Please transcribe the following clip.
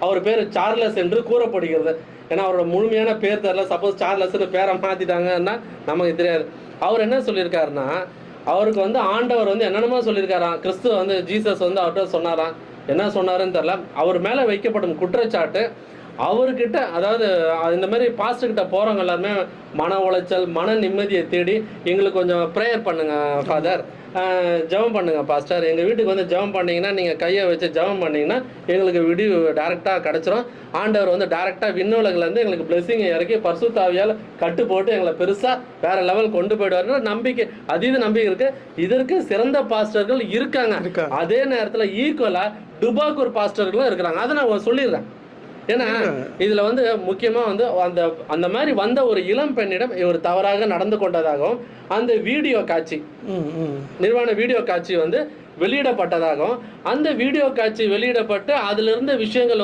அவர் பேர் சார்லஸ் என்று கூறப்படுகிறது. ஏன்னா அவரோட முழுமையான பேர் தெரியல. சப்போஸ் சார்லஸ்ன்னு பேரை மாற்றிட்டாங்கன்னா நமக்கு தெரியாது. அவர் என்ன சொல்லியிருக்காருன்னா, அவருக்கு வந்து ஆண்டவர் வந்து என்னென்னமோ சொல்லியிருக்காராம். கிறிஸ்துவ வந்து ஜீசஸ் வந்து அவர்கிட்ட சொன்னாராம். என்ன சொன்னாருன்னு தெரில. அவர் மேலே வைக்கப்படும் குற்றச்சாட்டு, அவர்கிட்ட அதாவது இந்த மாதிரி பாஸ்டர்கிட்ட போகிறவங்க எல்லாருமே மன உளைச்சல், மன நிம்மதியை தேடி எங்களுக்கு கொஞ்சம் ப்ரேயர் பண்ணுங்க ஃபாதர், ஜெபம் பண்ணுங்க பாஸ்டர், எங்கள் வீட்டுக்கு வந்து ஜெபம் பண்ணிங்கன்னா, நீங்கள் கையை வச்சு ஜெபம் பண்ணிங்கன்னா எங்களுக்கு விடிவு டேரெக்டாக கிடச்சிரும். ஆண்டவர் வந்து டேரெக்டாக விண்ணுலகிலேருந்து எங்களுக்கு பிளெஸிங்கை இறக்கி பரிசுத்த ஆவியால் கட்டு போட்டு எங்களை பெருசாக வேறு லெவல் கொண்டு போயிடுவாருன்னு நம்பிக்கை, அதீத நம்பிக்கை இருக்குது. இதற்கு சிறந்த பாஸ்டர்கள் இருக்காங்க. அதே நேரத்தில் ஈக்குவலாக டுபாக்கூர் பாஸ்டர்களும் இருக்கிறாங்க. அதை நான் சொல்லிடுறேன். ஏன்னா இதுல வந்து முக்கியமா வந்து அந்த மாதிரி வந்த ஒரு இளம் பெண்ணிடம் இவர் தவறாக நடந்து கொண்டதாகவும், அந்த வீடியோ காட்சி நிர்வாண வீடியோ காட்சி வந்து வெளியிடப்பட்டதாகவும், அந்த வீடியோ காட்சி வெளியிடப்பட்டு அதுல இருந்த விஷயங்கள் வந்து